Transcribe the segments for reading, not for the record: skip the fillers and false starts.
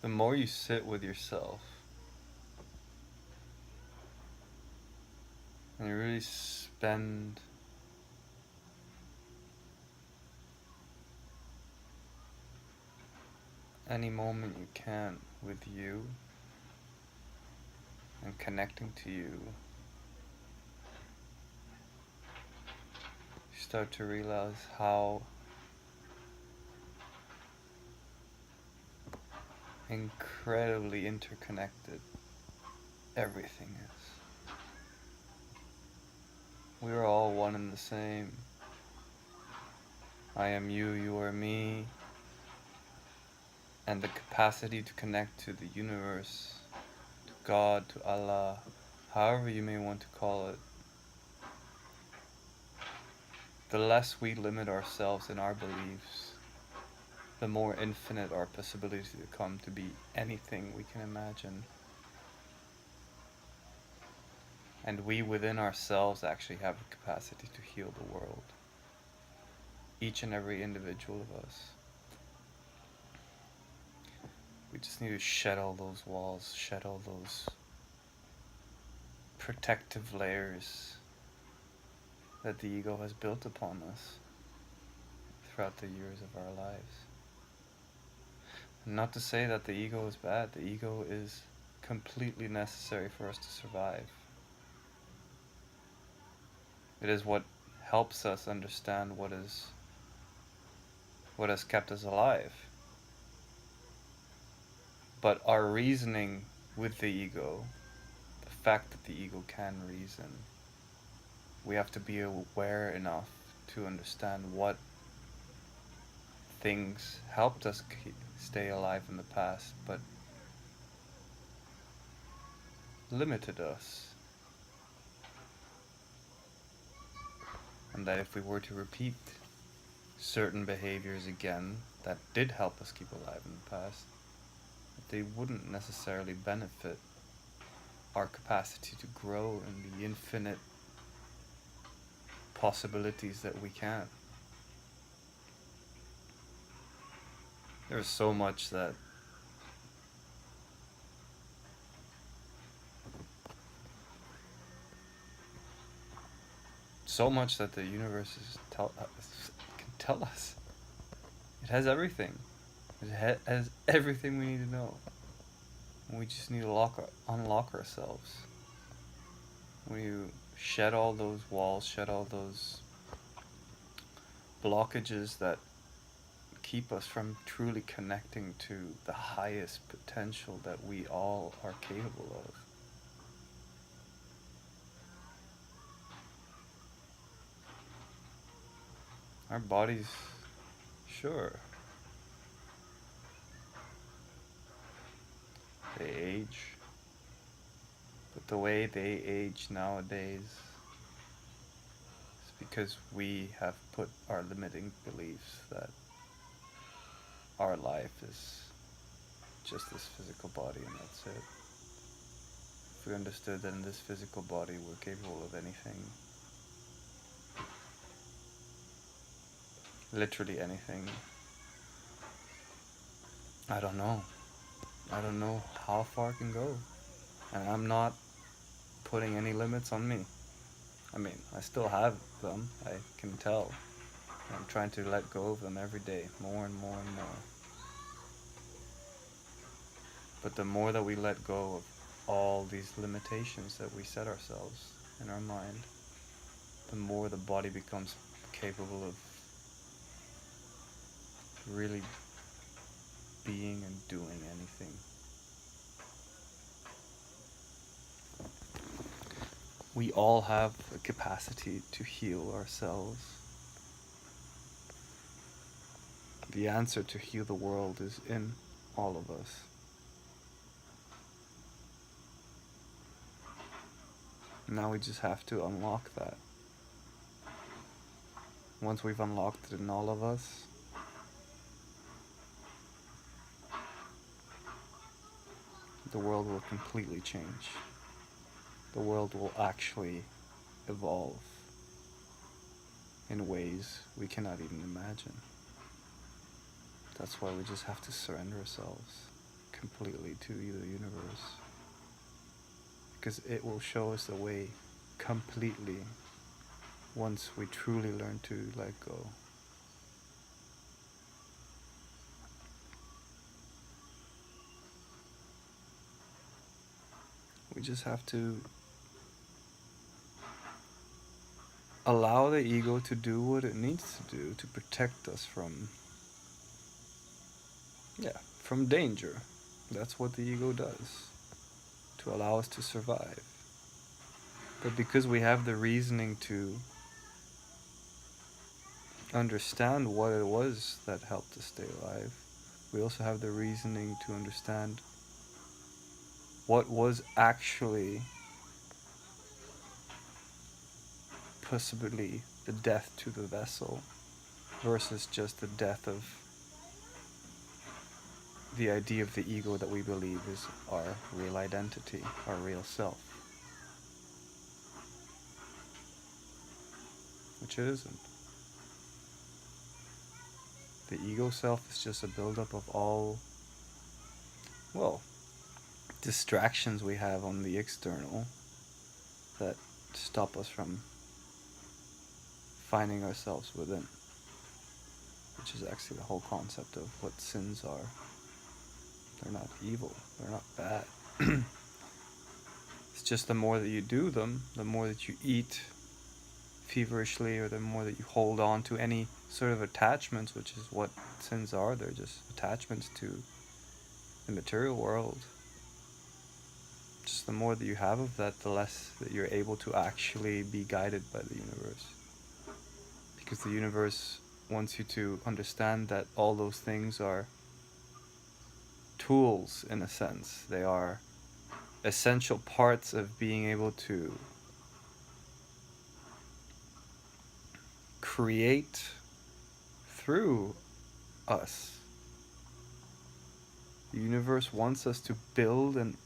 the more you sit with yourself and you really spend any moment you can with you and connecting to you, you start to realize how incredibly interconnected everything is. We are all one and the same. I am you, you are me, and the capacity to connect to the universe, to God, to Allah, however you may want to call it. The less we limit ourselves in our beliefs, the more infinite our possibilities become to be anything we can imagine. And we within ourselves actually have the capacity to heal the world. Each and every individual of us. We just need to shed all those walls, shed all those protective layers that the ego has built upon us throughout the years of our lives. And not to say that the ego is bad, the ego is completely necessary for us to survive. It is what helps us understand what has kept us alive. But our reasoning with the ego, the fact that the ego can reason, we have to be aware enough to understand what things helped us stay alive in the past, but limited us. And that if we were to repeat certain behaviors again that did help us keep alive in the past, they wouldn't necessarily benefit our capacity to grow in the infinite possibilities that we can. There's so much that the universe can tell us. It has everything. It has everything we need to know. And we just need to unlock ourselves. When you shed all those walls, shed all those blockages that keep us from truly connecting to the highest potential that we all are capable of. Our bodies, sure, they age, but the way they age nowadays is because we have put our limiting beliefs that our life is just this physical body and that's it. If we understood that in this physical body we're capable of anything, literally anything, I don't know how far it can go. And I'm not putting any limits on me. I mean, I still have them, I can tell. I'm trying to let go of them every day, more and more and more. But the more that we let go of all these limitations that we set ourselves in our mind, the more the body becomes capable of really being and doing anything. We all have the capacity to heal ourselves. The answer to heal the world is in all of us. Now we just have to unlock that. Once we've unlocked it in all of us, the world will completely change. The world will actually evolve in ways we cannot even imagine. That's why we just have to surrender ourselves, completely to the universe, because it will show us the way completely once we truly learn to let go. We just have to allow the ego to do what it needs to do to protect us from, from danger. That's what the ego does, to allow us to survive. But because we have the reasoning to understand what it was that helped us stay alive, we also have the reasoning to understand what was actually possibly the death to the vessel versus just the death of the idea of the ego that we believe is our real identity, our real self. Which it isn't. The ego self is just a buildup of all, distractions we have on the external that stop us from finding ourselves within, which is actually the whole concept of what sins are. They're not evil, they're not bad. It's just the more that you do them, the more that you eat feverishly, or the more that you hold on to any sort of attachments, which is what sins are. They're just attachments to the material world. Just the more that you have of that, the less that you're able to actually be guided by the universe. Because the universe wants you to understand that all those things are tools, in a sense. They are essential parts of being able to create through us. The universe wants us to build and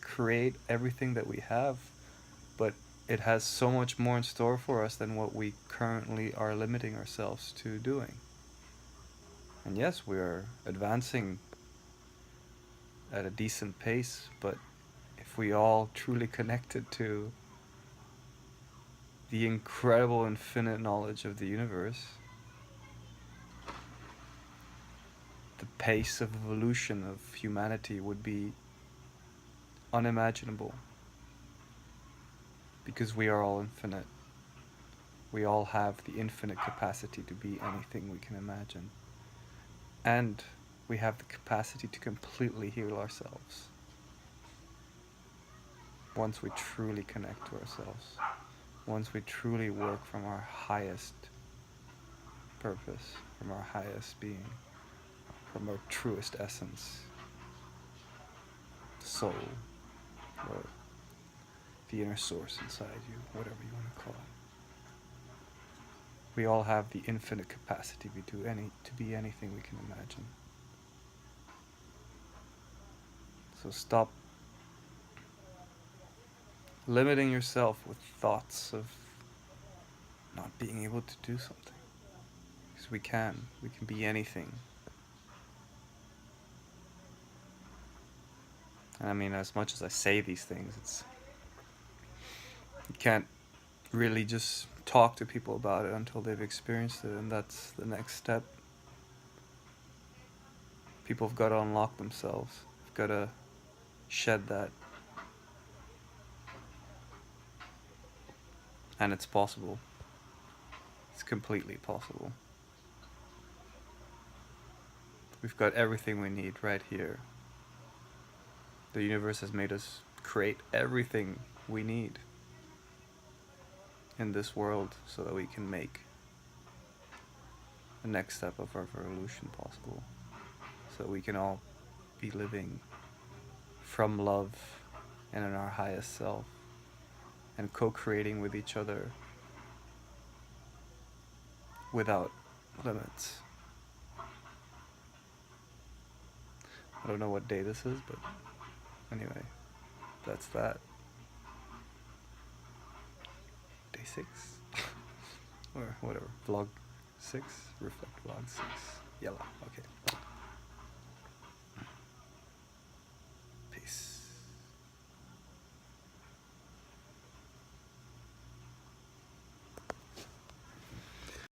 create everything that we have, but it has so much more in store for us than what we currently are limiting ourselves to doing. And yes, we are advancing at a decent pace, but if we all truly connected to the incredible infinite knowledge of the universe, the pace of evolution of humanity would be unimaginable, because we are all infinite. We all have the infinite capacity to be anything we can imagine. And we have the capacity to completely heal ourselves once we truly connect to ourselves, once we truly work from our highest purpose, from our highest being, from our truest essence, soul, or the inner source inside you, whatever you want to call it. We all have the infinite capacity to be anything we can imagine. So stop limiting yourself with thoughts of not being able to do something. Because we can be anything. And I mean, as much as I say these things, you can't really just talk to people about it until they've experienced it, and that's the next step. People have got to unlock themselves. They've got to shed that. And it's possible. It's completely possible. We've got everything we need right here. The universe has made us create everything we need in this world so that we can make the next step of our evolution possible. So that we can all be living from love and in our highest self, and co-creating with each other without limits. I don't know what day this is, but anyway, that's that. Day 6? Or whatever. Vlog 6? Reflect Vlog 6. Yellow. Okay.